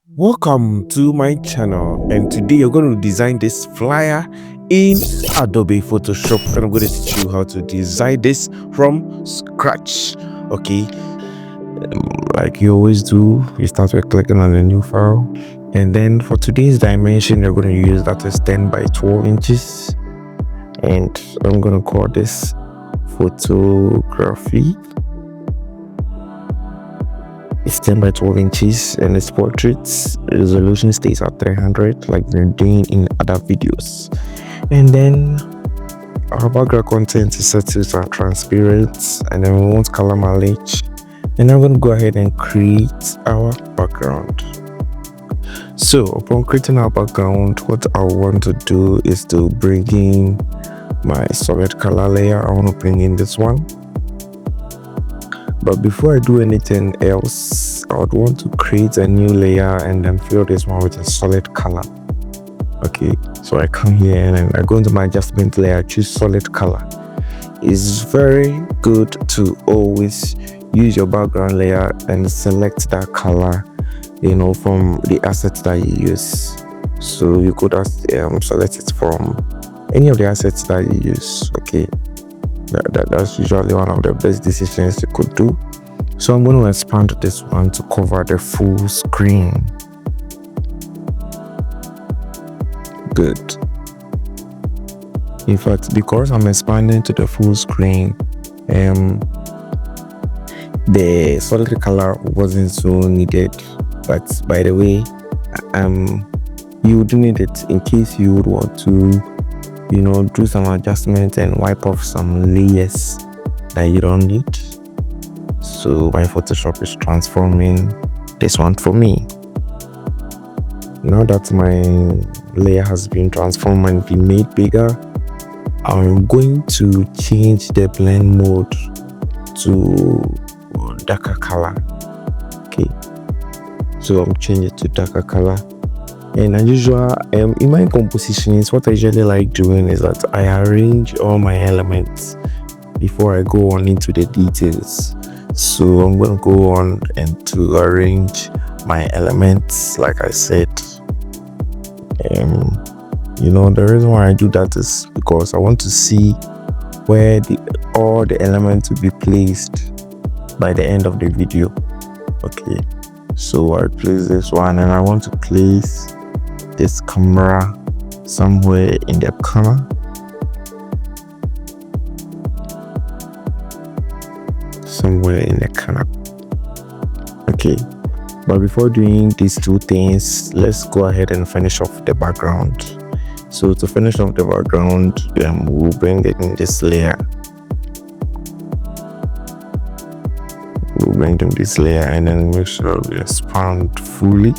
Welcome to my channel, and today you're going to design this flyer in Adobe Photoshop, and I'm going to teach you how to design this from scratch. Okay, like you always do, you start with clicking on the new file, and then for today's dimension you're going to use that is 10 by 12 inches, and I'm going to call this photography. It's 10 by 12 inches and its portraits resolution stays at 300 like we're doing in other videos. And then our background content is set to transparent, and then we want color mileage, and I'm going to go ahead and create our background. So upon creating our background, what I want to do is to bring in my solid color layer. I want to bring in this one. But before I do anything else, I would want to create a new layer and then fill this one with a solid color. Okay, so I come here and then I go into my adjustment layer, choose solid color. It's very good to always use your background layer and select that color, from the assets that you use. So you could select it from any of the assets that you use. Okay. That's usually one of the best decisions you could do. So I'm going to expand this one to cover the full screen. Good. In fact, because I'm expanding to the full screen, the solid color wasn't so needed. But by the way, you would need it in case you would want to do some adjustments and wipe off some layers that you don't need. So my Photoshop is transforming this one for me. Now that my layer has been transformed and been made bigger, I'm going to change the blend mode to darker color. Okay, so I'm changing it to darker color. And as usual, in my compositions, what I usually like doing is that I arrange all my elements before I go on into the details. So I'm going to go on and to arrange my elements, like I said. The reason why I do that is because I want to see where all the elements will be placed by the end of the video. Okay, so I place this one, and I want to place this camera somewhere in the corner. Okay, but before doing these two things, let's go ahead and finish off the background. So to finish off the background, we'll bring in this layer. And then make sure we expand fully.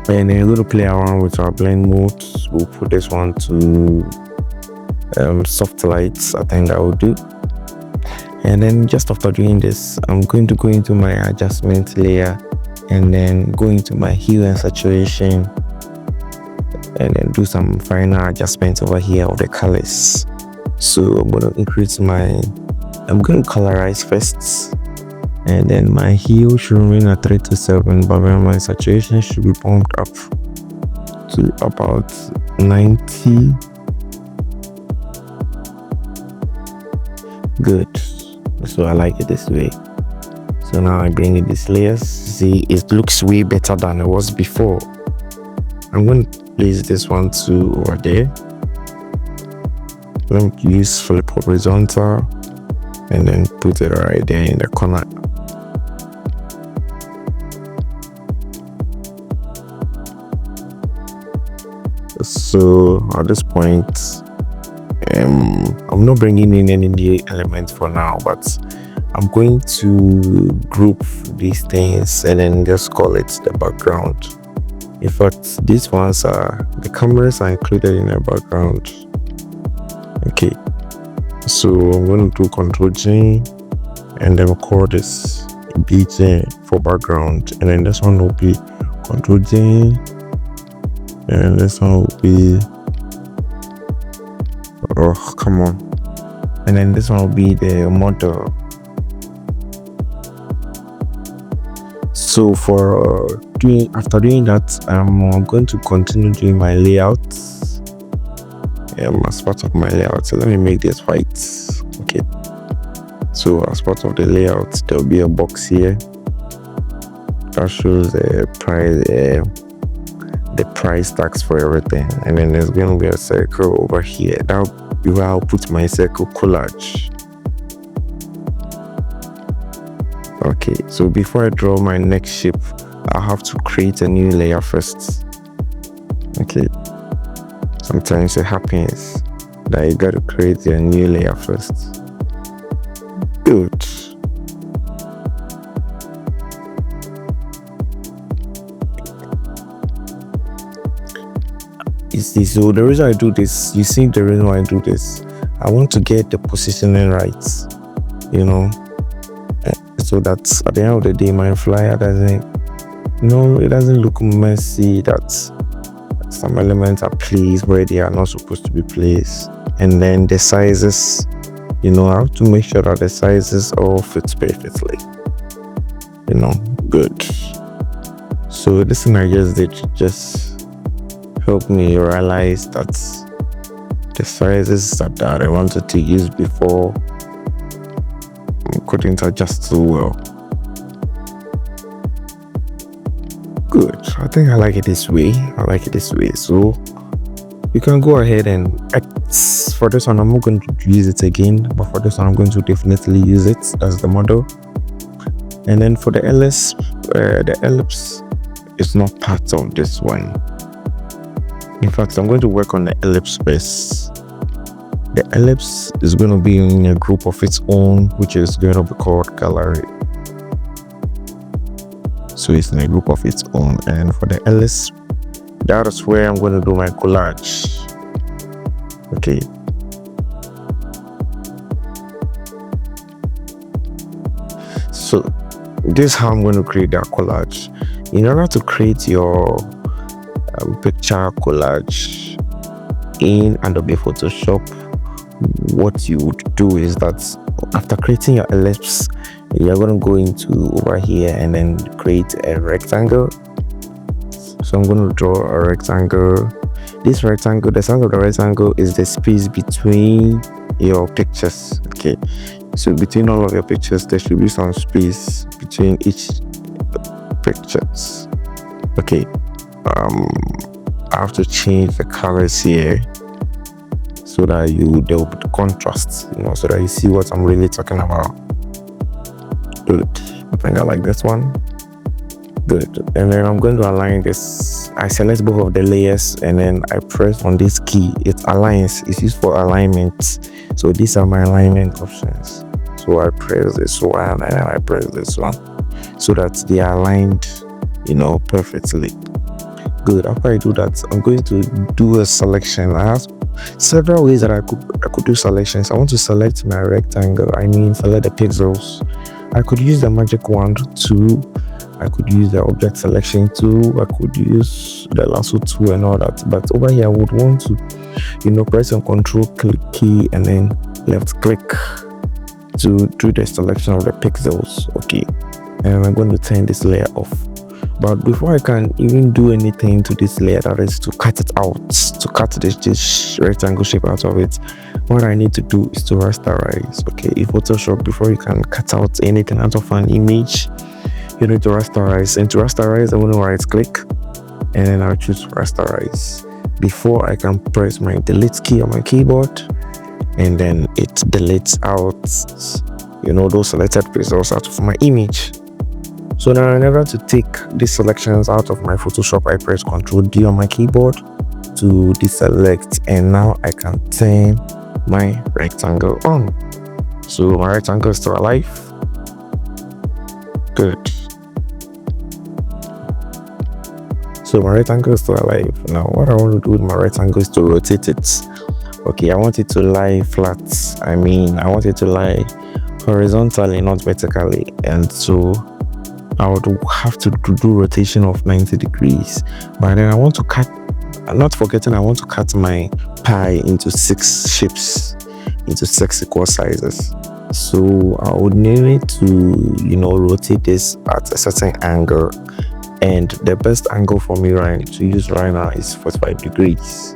And then we're going to play around with our blend mode. We'll put this one to soft lights. I think that will do. And then just after doing this, I'm going to go into my adjustment layer and then go into my hue and saturation and then do some final adjustments over here of the colors. So I'm going to colorize first. And then my hue should remain at 3 to 7, but then my saturation should be pumped up to about 90. Good. So I like it this way. So now I bring in these layers. See, it looks way better than it was before. I'm going to place this one too over there. Let me use flip horizontal and then put it right there in the corner. So at this point, I'm not bringing in any new elements for now, but I'm going to group these things and then just call it the background. In fact, these ones the cameras are included in the background. Okay, so I'm going to do Ctrl-G and then call this BJ for background, and then this one will be Ctrl-G. And this one will be, and then this one will be the model. So for after doing that, I'm going to continue doing my layout as part of my layout. So let me make this white. Okay, so as part of the layout, there'll be a box here that shows the price tags for everything, and then there's going to be a circle over here. That'll be where I'll put my circle collage. Okay, so before I draw my next shape, I'll have to create a new layer first. Okay, sometimes it happens that you gotta create a new layer first. Good. So the reason I do this, you see the reason why I do this, I want to get the positioning right, you know, so that at the end of the day my flyer doesn't, it doesn't look messy, that some elements are placed where they are not supposed to be placed. And then the sizes, I have to make sure that the sizes all fit perfectly, good. So this thing I just did just helped me realize that the sizes that I wanted to use before couldn't adjust so well. Good. I think I like it this way. So you can go ahead and for this one I'm not going to use it again, but for this one I'm going to definitely use it as the model. And then for the ellipse is not part of this one. In fact, I'm going to work on the ellipse first. The ellipse is going to be in a group of its own, which is going to be called gallery. So it's in a group of its own. And for the ellipse, that is where I'm going to do my collage. Okay. So this is how I'm going to create that collage. In order to create your picture collage in Adobe Photoshop, what you would do is that after creating your ellipse, you're going to go into over here and then create a rectangle. So I'm going to draw a rectangle. This rectangle, the size of the rectangle is the space between your pictures. Okay, so between all of your pictures there should be some space between each pictures. Okay, I have to change the colors here so that there will be contrast, so that you see what I'm really talking about. Good. I think I like this one. Good. And then I'm going to align this. I select both of the layers and then I press on this key. It aligns. It's used for alignment. So these are my alignment options. So I press this one and then I press this one so that they are aligned, perfectly. Good. After I do that, I'm going to do a selection. I have several ways that I could do selections. I want to select my rectangle. Select the pixels. I could use the magic wand tool. I could use the object selection tool. I could use the lasso tool and all that. But over here, I would want to, press on Control key and then left click to do the selection of the pixels. Okay, and I'm going to turn this layer off. But before I can even do anything to this layer, that is to cut it out, to cut this rectangle shape out of it, what I need to do is to rasterize. Okay, in Photoshop, before you can cut out anything out of an image, you need to rasterize. And to rasterize, I'm going to right click and then I'll choose rasterize before I can press my delete key on my keyboard, and then it deletes out those selected pixels out of my image. So now in order to take these selections out of my Photoshop, I press Ctrl D on my keyboard to deselect, and now I can turn my rectangle on. So my rectangle is still alive. Good. So my rectangle is still alive. Now what I want to do with my rectangle is to rotate it. Okay, I want it to lie flat. I want it to lie horizontally, not vertically. And so I would have to do rotation of 90 degrees. But then I want to cut, not forgetting, I want to cut my pie into 6 shapes, into 6 equal sizes. So I would need to, rotate this at a certain angle, and the best angle for me to use right now is 45 degrees.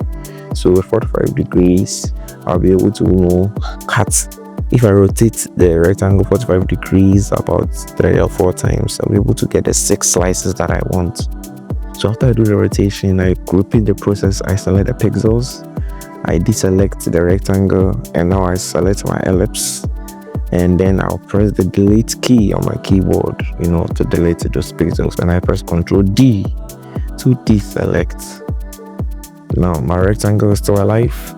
So with 45 degrees, I'll be able to, cut. If I rotate the rectangle 45 degrees about 3 or 4 times, I'll be able to get the 6 slices that I want. So after I do the rotation, I repeat the process. I select the pixels, I deselect the rectangle, and now I select my ellipse, and then I'll press the delete key on my keyboard, to delete those pixels, and I press Ctrl D to deselect. Now my rectangle is still alive.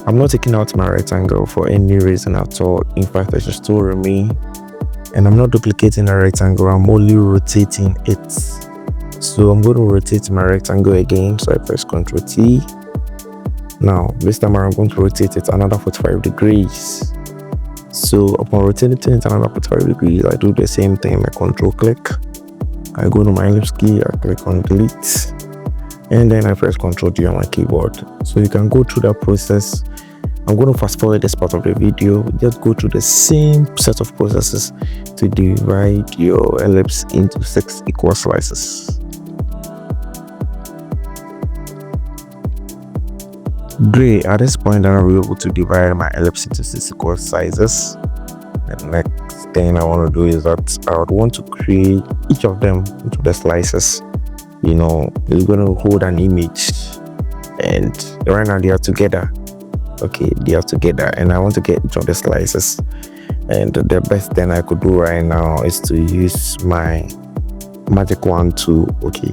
I'm not taking out my rectangle for any reason at all. In fact, I should still remain, and I'm not duplicating the rectangle, I'm only rotating it. So I'm going to rotate my rectangle again, so I press Ctrl T. Now this time I'm going to rotate it another 45 degrees. So upon rotating it another 45 degrees, I do the same thing. I Ctrl click, I go to my ellipse key, I click on delete, and then I press Ctrl D on my keyboard. So you can go through that process. I'm going to fast forward this part of the video. Just go through the same set of processes to divide your ellipse into 6 equal slices. Great. At this point, I'll be able to divide my ellipse into 6 equal sizes. The next thing I want to do is that I would want to create each of them into the slices. It's going to hold an image, and right now they are together. Okay, they are together, and I want to get each of the slices. And the best thing I could do right now is to use my magic wand tool. Okay,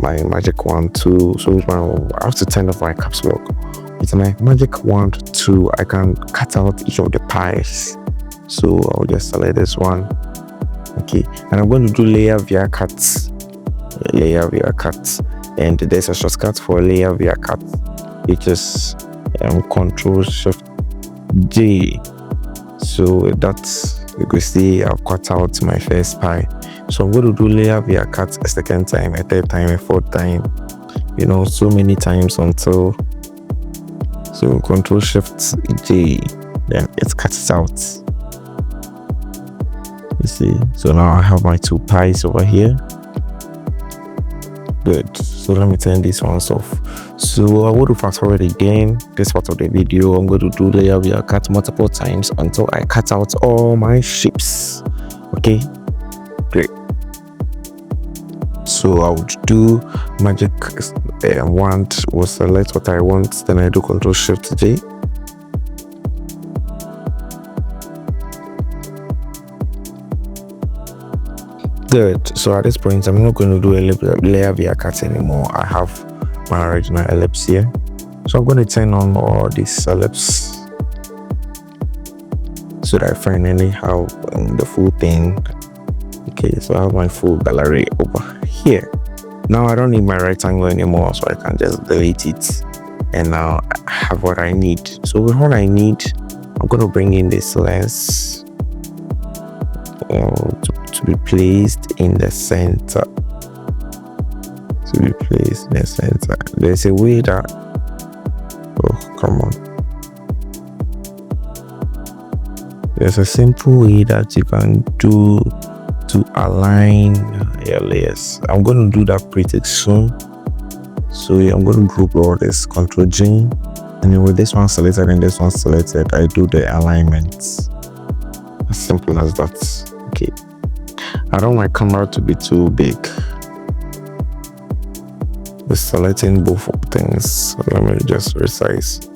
my magic wand tool. So I have to turn off my caps lock. With my magic wand tool, I can cut out each of the pies. So I'll just select this one. Okay, and I'm going to do layer via cuts. And there's a shortcut for layer via cut. It is Control Shift J. So that's, you can see I've cut out my first pie. So I'm going to do layer via cut a second time, a third time, a fourth time, so many times until, so Control Shift J, then it cuts out. You see, so now I have my 2 pies over here. Good. So let me turn these ones off. So I want to fast forward again this part of the video. I'm going to do layer via cut multiple times until I cut out all my shapes. Okay, great. So I would do magic wand, will select what I want, then I do Control Shift J. Good. So at this point, I'm not going to do a layer via cut anymore. I have my original ellipse here. So I'm going to turn on all these ellipse so that I finally have the full thing. Okay, so I have my full gallery over here. Now I don't need my rectangle anymore, so I can just delete it. And now I have what I need. So with what I need, I'm going to bring in this lens to be placed in the center. There's a way that, oh come on, there's a simple way that you can do to align your layers. I'm going to do that pretty soon. So yeah, I'm going to group all this, Ctrl G, and then with this one selected and this one selected, I do the alignments. As simple as that. Okay, I don't want my camera to be too big. We're selecting both things. So let me just resize.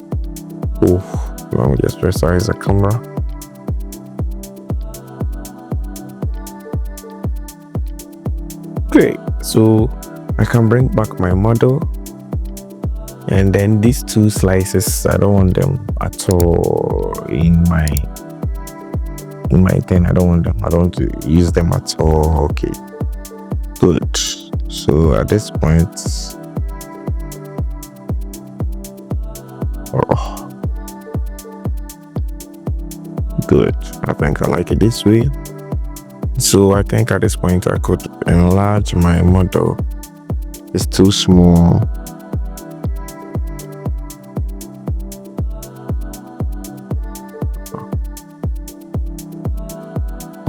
Let me just resize the camera. Great. So I can bring back my model, and then these 2 slices, I don't want them at all in my thing. I don't want them. I don't want to use them at all. Okay, good. So at this point, good. I think I like it this way. So I think at this point I could enlarge my model. It's too small.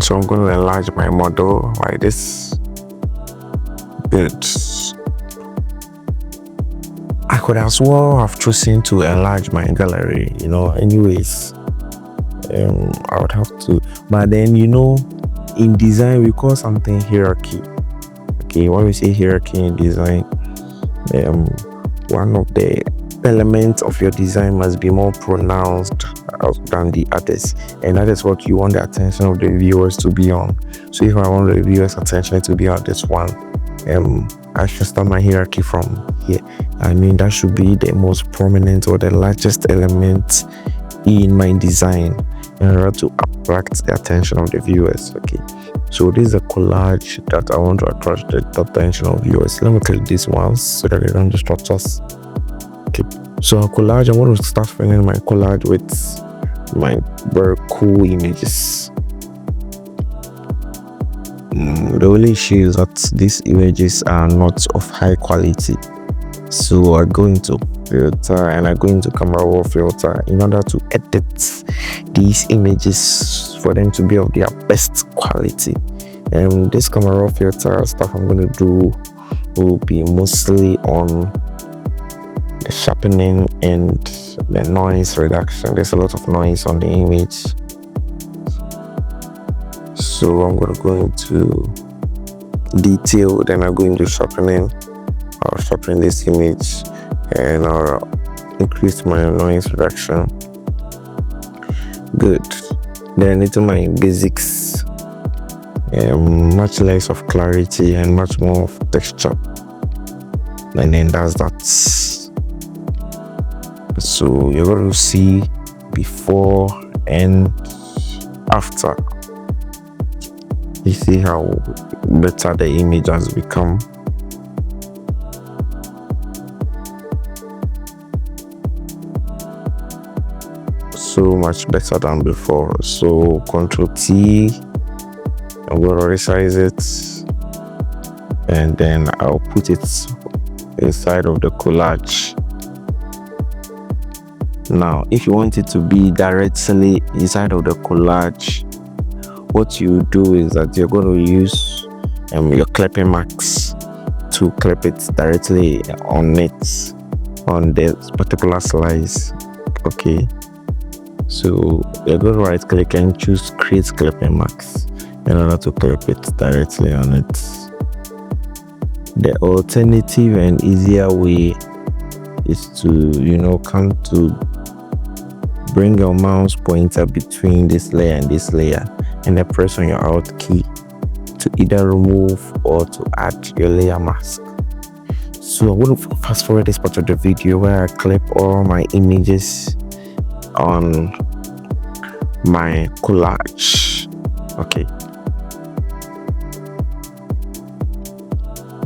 So I'm going to enlarge my model like this. Good. I could as well have chosen to enlarge my gallery, anyways. I would have to, but then in design we call something hierarchy. Okay, when we say hierarchy in design, one of the elements of your design must be more pronounced than the others, and that is what you want the attention of the viewers to be on. So if I want the viewers' attention to be on this one, I should start my hierarchy from here. I mean, that should be the most prominent or the largest element in my design in order to attract the attention of the viewers. Okay, so this is a collage that I want to attract the attention of viewers. Let me click this once so that they don't distract us. Okay, so a collage, I want to start filling my collage with my very cool images. The only issue is that these images are not of high quality, so I go into filter and I go into camera raw filter in order to edit these images for them to be of their best quality. And this camera raw filter stuff I'm going to do will be mostly on the sharpening and the noise reduction. There's a lot of noise on the image, so I'm going to go into detail, then I go into sharpening. I'll sharpen this image and I'll increase my noise reduction. Good. Then into my basics, much less of clarity and much more of texture, and then that's that. So you're going to see before and after. You see how better the image has become. So much better than before. So Ctrl T, I'm going to resize it, and then I'll put it inside of the collage. Now if you want it to be directly inside of the collage, what you do is that you're going to use your clipping marks to clip it directly on it, on this particular slice. Okay, so you're going to right click and choose create clipping marks in order to clip it directly on it. The alternative and easier way is to come to bring your mouse pointer between this layer and this layer, and then press on your Alt key to either remove or to add your layer mask. So I'm going to fast forward this part of the video where I clip all my images on my collage. Okay,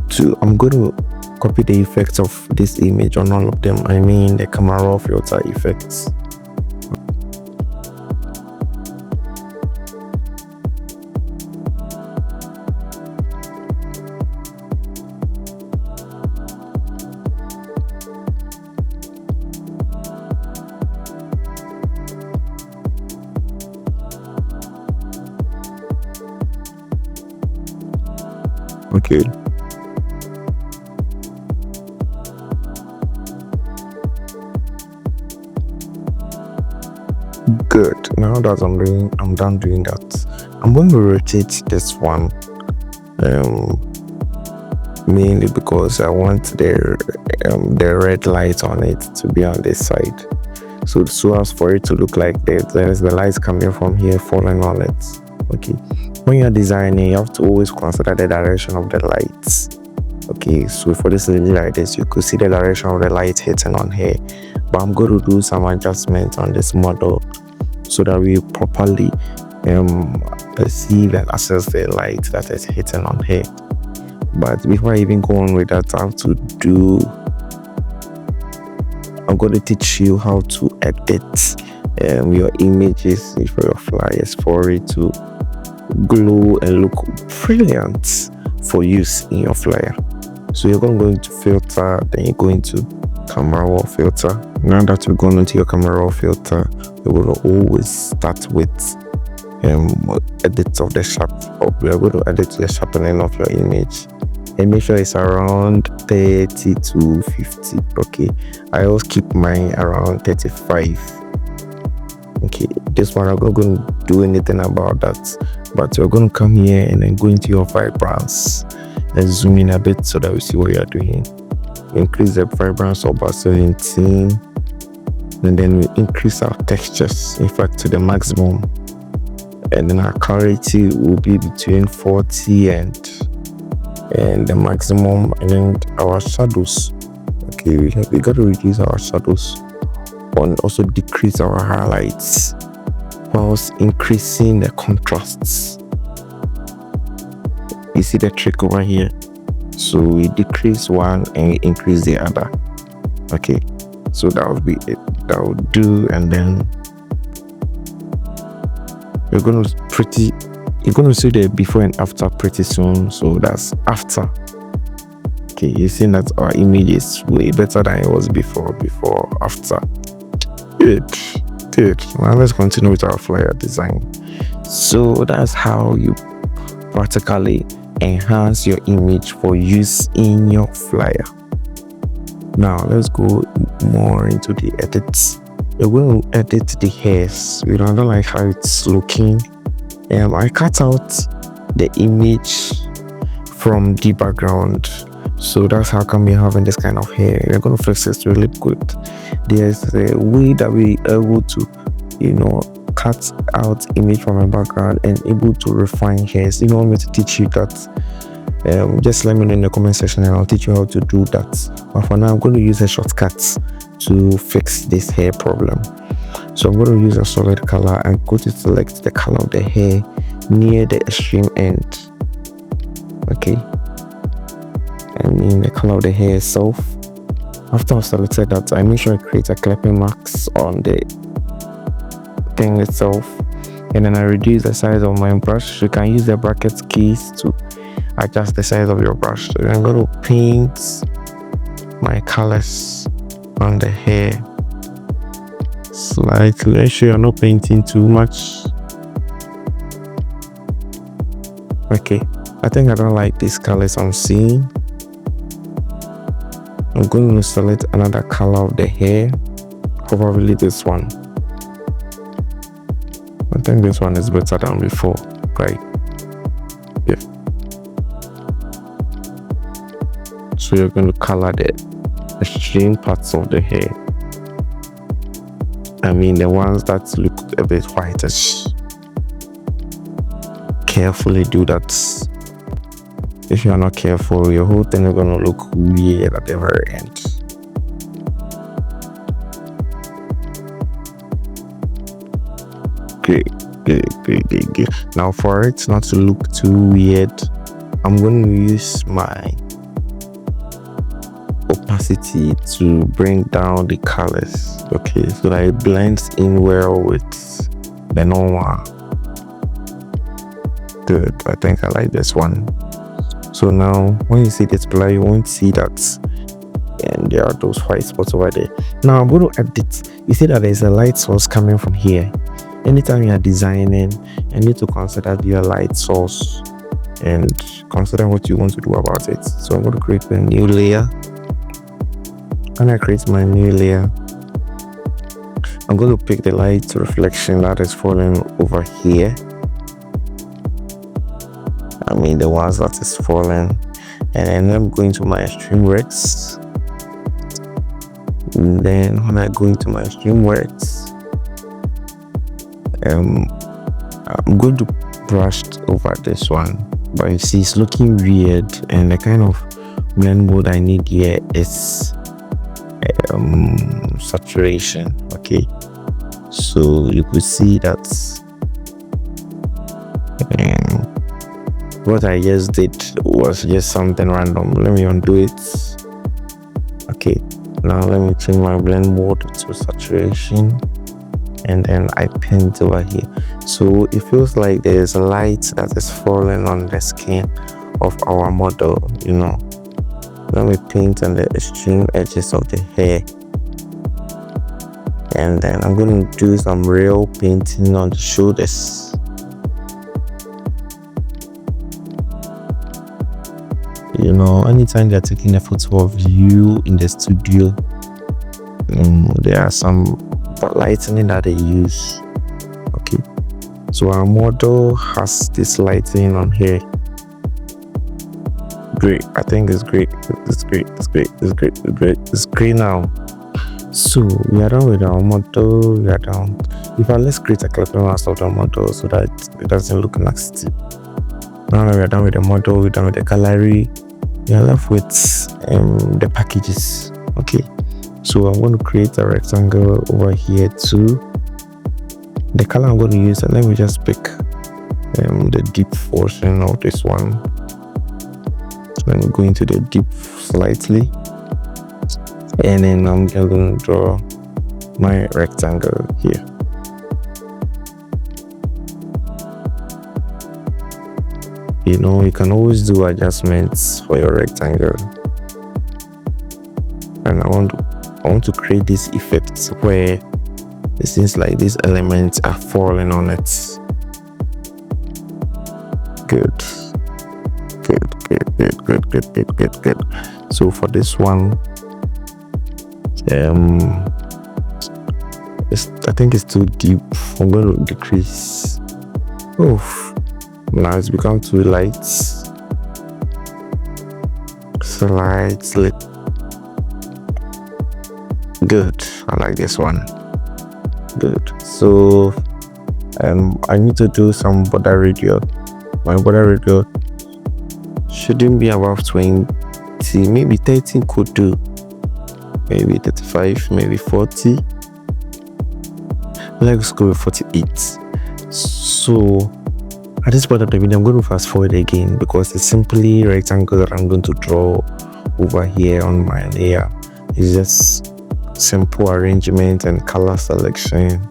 so I'm going to copy the effects of this image on all of them. I mean the camera raw filter effects. Okay, good. Now that I'm done doing that, I'm going to rotate this one, mainly because I want the red light on it to be on this side, so as for it to look like there's the lights coming from here falling on it. Okay, when you're designing, you have to always consider the direction of the lights. Okay, so for this image like this, you could see the direction of the light hitting on here, but I'm going to do some adjustments on this model so that we properly perceive and assess the light that is hitting on here. But before I even go on with that, I'm going to teach you how to edit your images for your flyers for it to glow and look brilliant for use in your flyer. So you're going to go into filter, then you go into camera raw filter. Now that you're going into your camera raw filter, you're going to always start with edit of the sharp, or we are going to edit the sharpening of your image, and make sure it's around 30 to 50. Okay, I always keep mine around 35. Okay, this one I'm not going to do anything about that, but you're going to come here and then go into your vibrance. Let's zoom in a bit so that we see what you are doing. Increase the vibrance of about 17, and then we increase our textures, in fact, to the maximum, and then our clarity will be between 40 and the maximum, and then our shadows. Okay, we got to reduce our shadows and also decrease our highlights whilst increasing the contrasts. You see the trick over here? So we decrease one and increase the other. Okay, so that would be it. That would do, and then you're gonna see the before and after pretty soon. So that's after. Okay, you see that our image is way better than it was before after. Good. Now let's continue with our flyer design. So that's how you practically enhance your image for use in your flyer. Now let's go more into the edits. We're going to edit the hairs. I don't like how it's looking. I cut out the image from the background, so that's how come we're having this kind of hair. We're going to fix this really good. There's a way that we are able to cut out image from a background and able to refine hairs. If you want me to teach you that, just let me know in the comment section and I'll teach you how to do that. But for now, I'm going to use a shortcut to fix this hair problem. So I'm going to use a solid color and go to select the color of the hair near the extreme end. Okay, I mean the color of the hair itself. After I've selected that, I make sure I create a clipping marks on the thing itself, and then I reduce the size of my brush. You can use the bracket keys to adjust the size of your brush. So I'm going to paint my colors on the hair slightly. Make sure you're not painting too much. Okay, I think I don't like these colors I'm seeing. I'm going to select another color of the hair, probably this one. I think this one is better than before, right? Yeah. So you're going to color the extreme parts of the hair. I mean the ones that look a bit whitish. Carefully do that. If you are not careful, your whole thing is going to look weird at the very end. Good. Now for it not to look too weird, I'm going to use my opacity to bring down the colors. Okay, so that it blends in well with the normal. Good, I think I like this one. So now when you see this blur, you won't see that, and there are those white spots over there. Now I'm going to edit. You see that there's a light source coming from here. Anytime you are designing, you need to consider your light source and consider what you want to do about it. So I'm going to create a new layer. When I create my new layer, I'm going to pick the light reflection that is falling over here. I mean the ones that is falling, and then I'm going to my extreme reds. And then when I go into my extreme reds, I'm going to brush over this one, but you see it's looking weird, and the kind of blend mode I need here is saturation. Okay, so you could see that what I just did was just something random. Let me undo it. Okay, now let me change my blend mode to saturation, and then I paint over here. So it feels like there's a light that is falling on the skin of our model. Let me paint on the extreme edges of the hair, and then I'm going to do some real painting on the shoulders. You know, anytime they're taking a photo of you in the studio, there are some lighting that they use. Okay, so our model has this lighting on here. Great, I think it's great. It's great now. So we are done with our model. We are done. Let's create a clipping mask of the model so that it doesn't look nasty. Now that we are done with the model, we're done with the gallery, we are left with the packages. Okay, so I'm going to create a rectangle over here too. The color I'm going to use, and let me just pick the deep portion of this one. Let me go into the deep slightly, and then I'm just going to draw my rectangle here. You know, you can always do adjustments for your rectangle, and I want to create this effect where it seems like these elements are falling on it. Good. So for this one, I think it's too deep. I'm going to decrease. Now it's become too light. Slightly. Good. I like this one. Good. So I need to do some border radius. My border radius shouldn't be above 20. Maybe 30 could do. Maybe 35, maybe 40. Let's go with 48. So at this point of the video, I'm going to fast forward again because it's simply rectangle that I'm going to draw over here on my layer. It's just simple arrangement and color selection,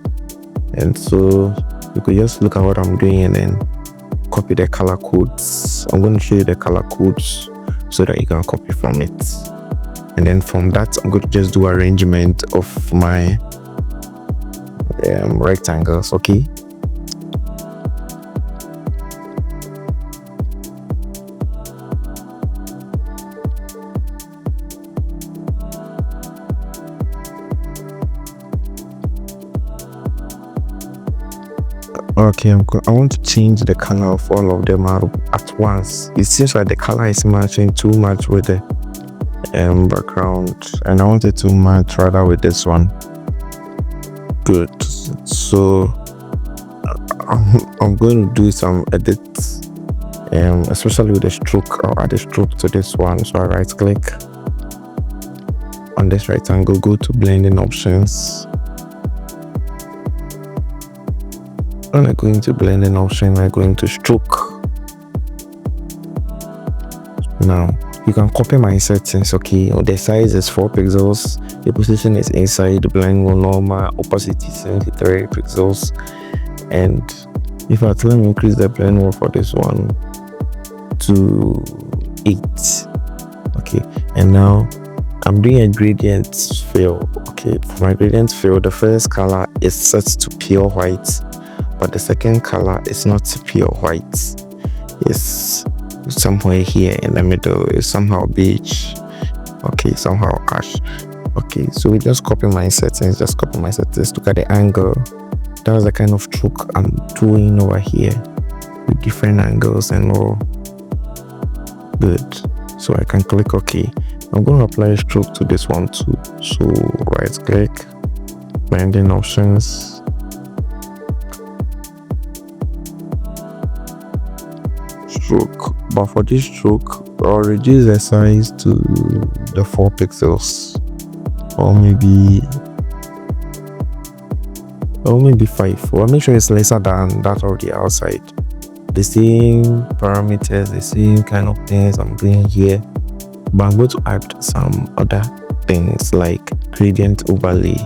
and so you could just look at what I'm doing and then copy the color codes. I'm going to show you the color codes so that you can copy from it, and then from that I'm going to just do arrangement of my rectangles. Okay, okay, I want to change the color of all of them at once. It seems like the color is matching too much with the background, and I want it to match rather with this one. Good. So I'm going to do some edits, especially with the stroke. I'll add a stroke to this one. So I right click on this rectangle, go to blending options. When I go into blending option, I go into stroke. Now you can copy my settings. Okay, the size is 4 pixels, the position is inside, the blend will normal, opacity 73 pixels, and if I tell them increase the blend mode for this one to 8. Okay, and now I'm doing a gradient fill. Okay, for my gradient fill, the first color is set to pure white, but the second color is not pure white. It's somewhere here in the middle. It's somehow beige. Okay, somehow ash. Okay, so we just copy my settings. Look at the angle. That's the kind of stroke I'm doing over here with different angles and all. Good. So I can click OK. I'm going to apply a stroke to this one too. So right click, blending options, stroke. But for this stroke, I'll reduce the size to the 4 pixels, or maybe 5. Well, make sure it's lesser than that of the outside. The same parameters, the same kind of things I'm doing here, but I'm going to add some other things like gradient overlay.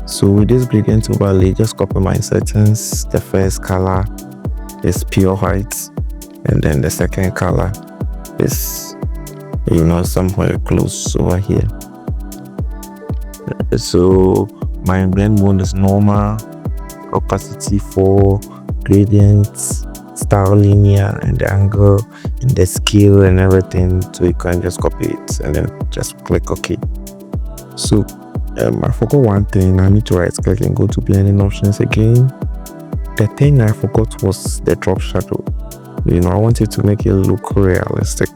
So with this gradient overlay, just copy my settings. The first color is pure white, and then the second color is, somewhere close over here. So my blend mode is normal, opacity 4, gradient style linear and the angle and the scale and everything, so you can just copy it and then just click OK. So I forgot one thing. I need to right click and go to blending options again. The thing I forgot was the drop shadow. I wanted to make it look realistic,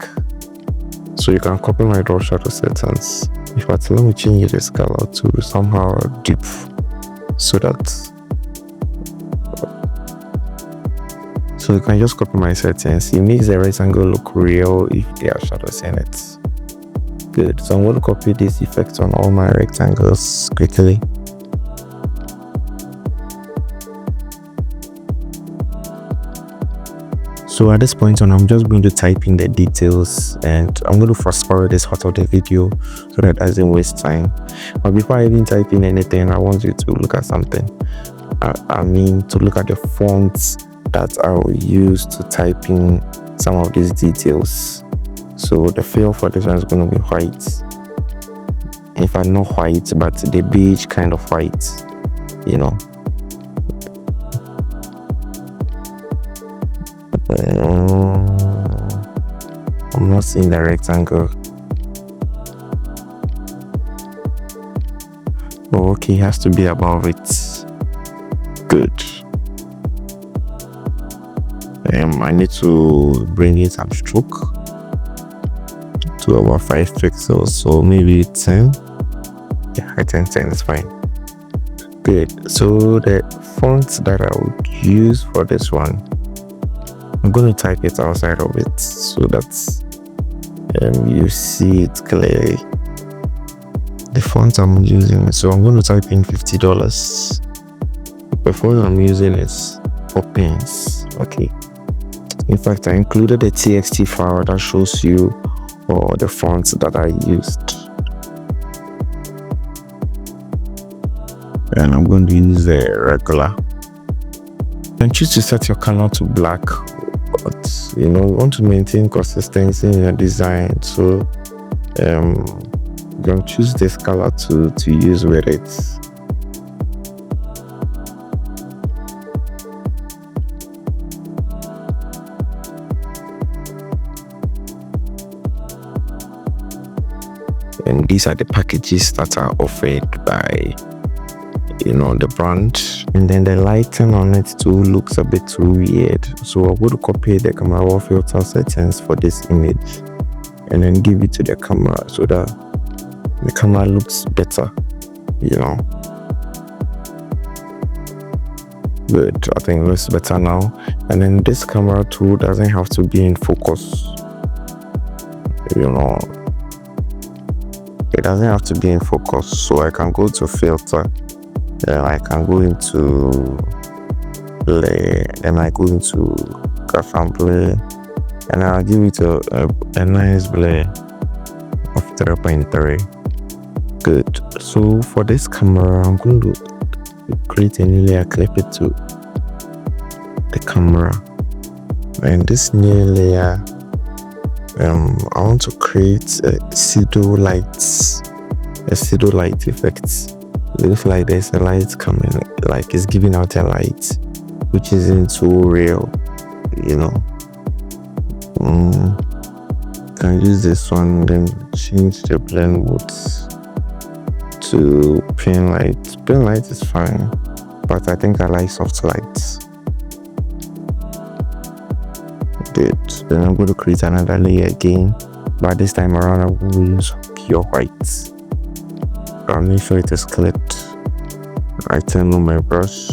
so you can copy my drop shadow settings. In fact, let me change this color to somehow deep, so you can just copy my settings. It makes the rectangle look real if there are shadows in it. Good. So I'm going to copy this effect on all my rectangles quickly. So at this point on, I'm just going to type in the details, and I'm going to fast forward this part of the video so that doesn't waste time. But before I even type in anything, I want you to look at something. To look at the fonts that I will use to type in some of these details. So the fill for this one is going to be white. In fact, not white, but the beige kind of white, I'm not seeing the rectangle. Oh, okay, it has to be above it. Good. I need to bring in some stroke to about 5 pixels, so maybe 10. Yeah, I think 10 is fine. Good. So the font that I would use for this one, I'm going to type it outside of it so that you see it clearly. The font I'm using, so I'm going to type in $50. The font I'm using is for pens. Okay. In fact, I included a txt file that shows you all the fonts that I used. And I'm going to use a regular. And choose to set your color to black. But you want to maintain consistency in your design, so you can choose this color to use with it. And these are the packages that are offered by the brand. And then the lighting on it too looks a bit too weird, so I'm going to copy the camera raw filter settings for this image and then give it to the camera so that the camera looks better. Good. I think it looks better now. And then this camera tool doesn't have to be in focus. It doesn't have to be in focus, so I can go to filter. I can go into blur, then I go into graph and blur, and I'll give it a nice blur of 3.3. Good. So for this camera, I'm going to create a new layer, clip it to the camera, and this new layer, I want to create a pseudo light effect. It looks like there's a light coming, like it's giving out a light, which isn't so real, Can use this one, then change the blend mode to pin light. Pin light is fine, but I think I like soft lights. Good. Then I'm going to create another layer again, but this time around I will use pure white. I'll make sure it is clipped. I turn on my brush.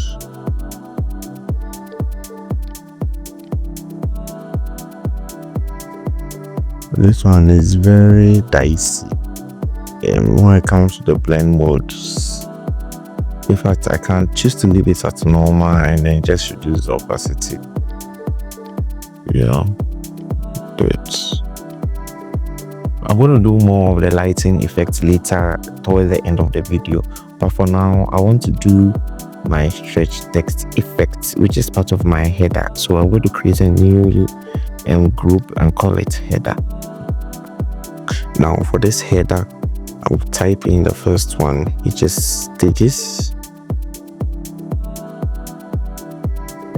This one is very dicey when it comes to the blend modes. In fact, I can choose to leave it at normal and then just reduce the opacity. Good. I'm going to do more of the lighting effects later towards the end of the video, but for now I want to do my stretch text effect, which is part of my header. So I'm going to create a new group and call it header. Now for this header, I'll type in the first one, which is stages,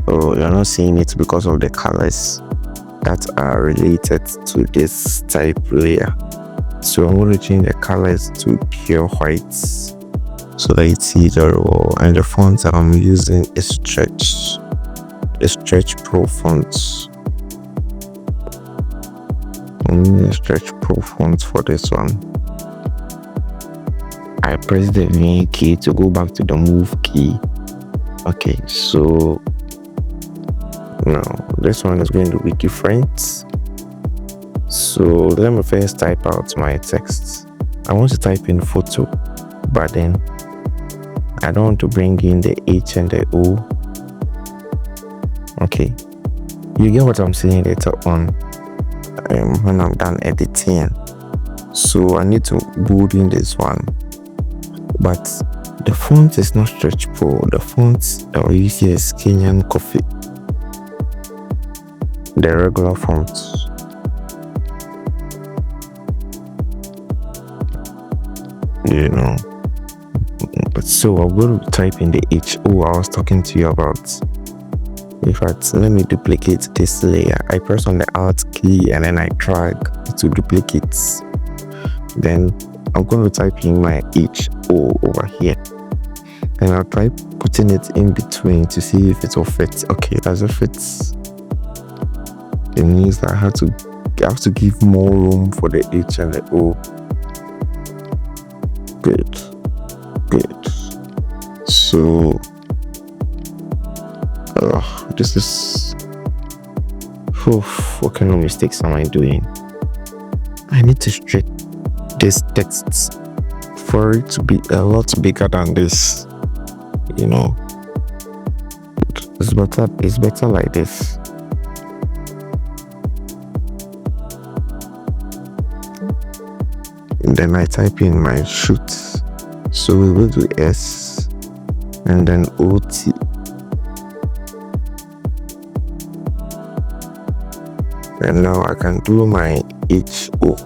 Oh, you're not seeing it because of the colors that are related to this type layer. So I'm going to change the colors to pure whites so that you see the raw. And the font I'm using is Stretch Pro font. I'm using Stretch Pro font for this one. I press the V key to go back to the move key. Okay, so now this one is going to be different. So let me first type out my text. I want to type in photo, but then I don't want to bring in the H and the O. Okay, you get what I'm saying later on when I'm done editing. So I need to bold in this one, but the font is not Stretch Pro. The font I'll use here is Kenyan Coffee, the regular font. You know, but so I'm going to type in the HO I was talking to you about. In fact, let me duplicate this layer. I press on the Alt key and then I drag to duplicate. Then I'm going to type in my HO over here, and I'll try putting it in between to see if it will fit. Okay, does it fit? It means that I have to give more room for the H and the O. Good. So this is what kind of mistakes am I doing? I need to stretch this text for it to be a lot bigger than this. You know, it's better like this. And then I type in my shoot. So we will do S and then OT. And now I can do my HO.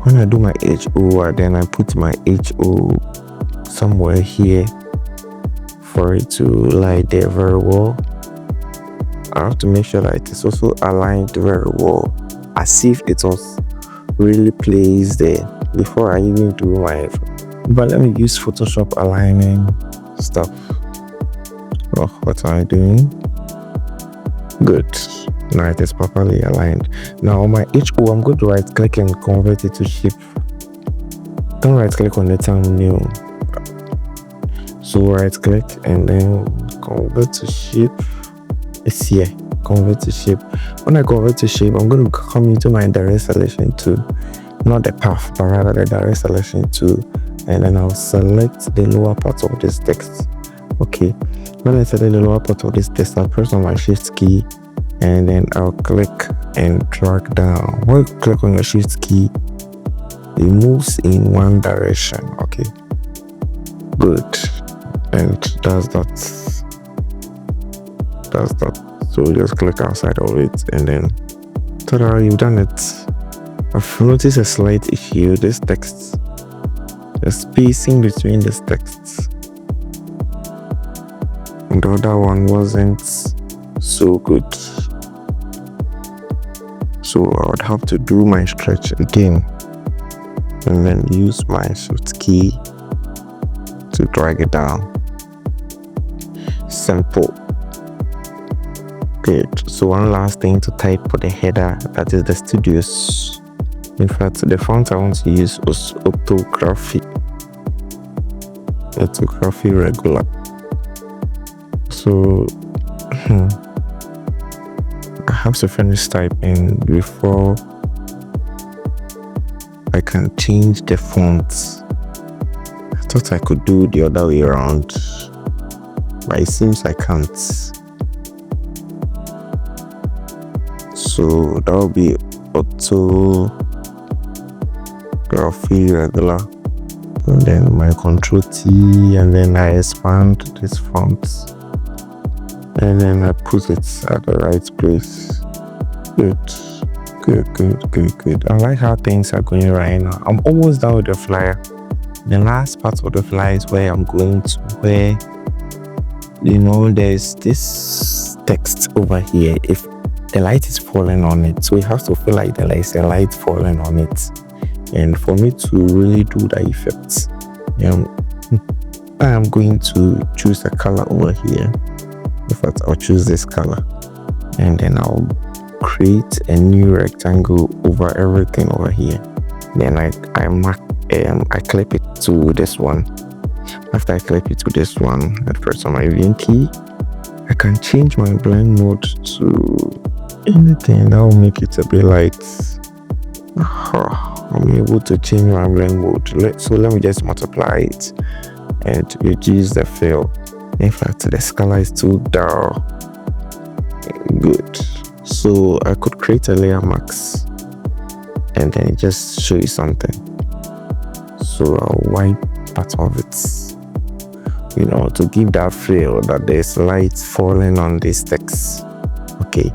When I do my HO, then I put my HO somewhere here for it to lie there very well. I have to make sure that it is also aligned very well, as if it was really placed there before I even do my. But let me use Photoshop aligning stuff. Oh, what am I doing? Good. Now it is properly aligned. Now on my HO, I'm going to right click and convert it to shape. Don't right click on the thumbnail. So right click and then convert to shape. It's here. Convert to shape. When I convert to shape, I'm going to come into my direct selection tool, not the path, but rather the direct selection tool, and then I'll select the lower part of this text. Okay. When I select the lower part of this text, I'll press on my shift key and then I'll click and drag down. When you click on your shift key, it moves in one direction. Okay, good. And that's that. So just click outside of it and then ta-da, you've done it. I've noticed a slight issue. This text, the spacing between these texts and the other one wasn't so good. So I would have to do my stretch again and then use my shift key to drag it down. Simple. Good. So one last thing to type for the header, that is the studios. In fact, the font I want to use was orthography regular. So I have to finish typing before I can change the font. I thought I could do the other way around, but it seems I can't. So that will be orthography regular, and then my Control T, and then I expand this font, and then I put it at the right place. Good. I like how things are going right now. I'm almost done with the flyer. The last part of the flyer is where I'm going to, where there's this text over here. If the light is falling on it, so it has to feel like there is a light falling on it. And for me to really do the effect, I am going to choose a color over here. In fact, I'll choose this color, and then I'll create a new rectangle over everything over here. Then I clip it to this one. After I clip it to this one, I press on my VN key. I can change my blend mode to anything that will make it a bit light. I'm able to change my blend mode. So let me just multiply it and reduce the fill. In fact, the color is too dull. Good. So I could create a layer mask and then just show you something. So I'll wipe part of it, to give that feel that there's light falling on this text. Okay.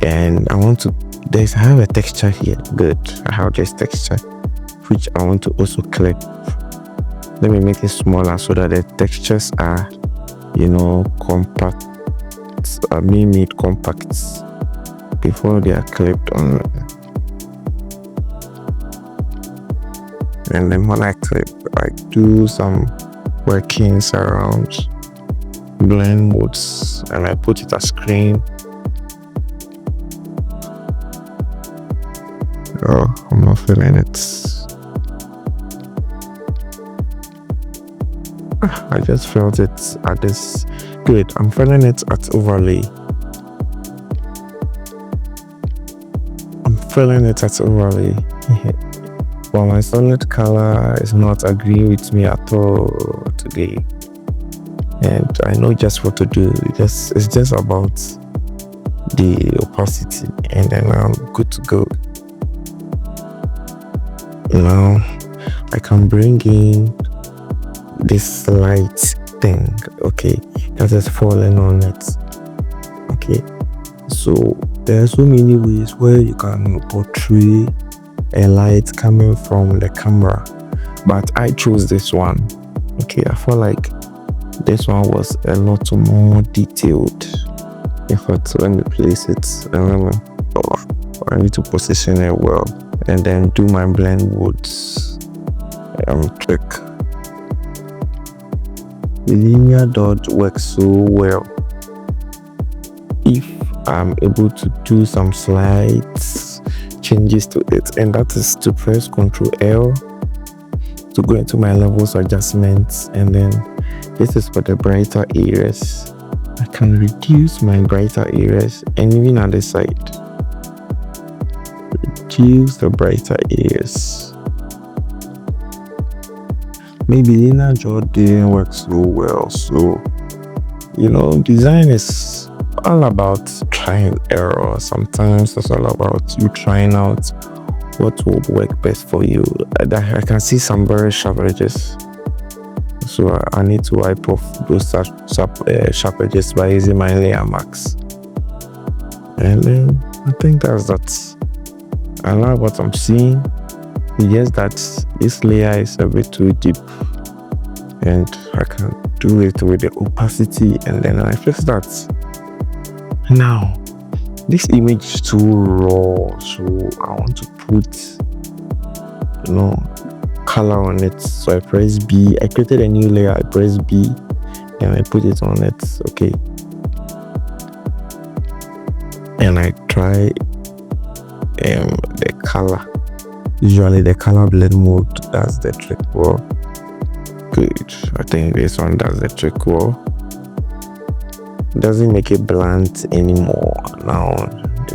And I have a texture here. Good. I have this texture, which I want to also clip. Let me make it smaller so that the textures are, compact. Being made compact before they are clipped on. And then when I clip, I do some workings around blend modes, and I put it as screen. Oh, I'm not feeling it. I just felt it at this. Good. I'm feeling it at overlay. Well, my solid color is not agreeing with me at all today, and I know just what to do. It's just about the opacity, and then I'm good to go. Now I can bring in this light thing, okay, that is falling on it. Okay, so there are so many ways where you can portray a light coming from the camera, but I chose this one. Okay, I feel like this one was a lot more detailed. In fact, let me place it. I need to position it well, and then do my blend modes. Trick. The linear dot works so well if I'm able to do some slight changes to it, and that is to press Ctrl L to go into my levels adjustments, and then this is for the brighter areas. I can reduce my brighter areas, and even on the side, reduce the brighter areas. Maybe linear dot didn't work so well, so design is all about trying and error. Sometimes it's all about you trying out what would work best for you. I can see some very sharp edges, so I need to wipe off those sharp edges by using my layer mask. And then I think that's that. I like what I'm seeing. It's just that this layer is a bit too deep, and I can do it with the opacity, and then I fix that. Now this image is too raw, so I want to put color on it. So I press B. I created a new layer. I press B and I put it on it. Okay, and I try the color. Usually the color blend mode does the trick well. Good. I think this one does the trick well. Doesn't make it blunt anymore. Now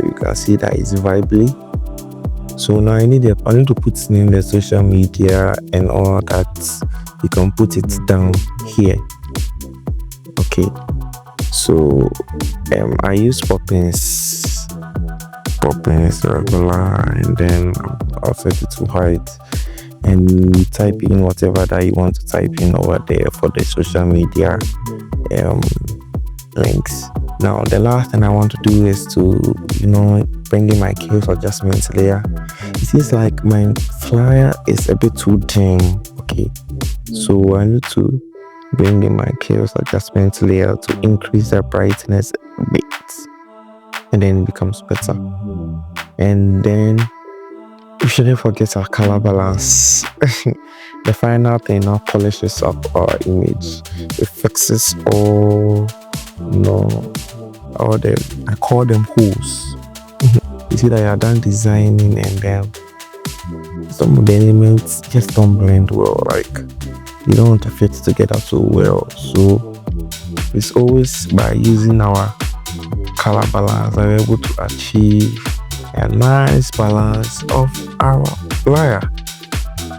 you can see that it's vibely. So now I need to put in the social media and all that. You can put it down here. Okay, so I use poppins regular, and then I'll set it to white, and you type in whatever that you want to type in over there for the social media links. Now the last thing I want to do is to bring in my cues adjustments layer. It seems like my flyer is a bit too dim. Okay, so I need to bring in my chaos adjustment layer to increase the brightness a bit, and then it becomes better. And then we shouldn't forget our color balance. The final thing now polishes up our image. It fixes all, all the, I call them holes. You see that you are done designing, and then some of the elements just don't blend well. Like, you don't want to fit together so well. So it's always by using our color balance that we're able to achieve a nice balance of our layer.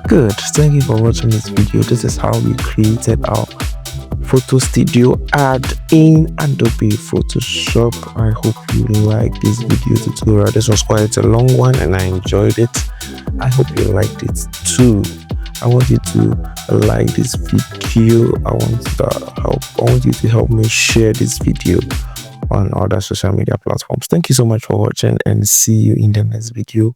Good. Thank you for watching this video. This is how we created our photo studio ad in Adobe Photoshop. I hope you like this video tutorial. This was quite a long one and I enjoyed it. I hope you liked it too. I want you to like this video. I want you to help me share this video on other social media platforms. Thank you so much for watching and see you in the next video.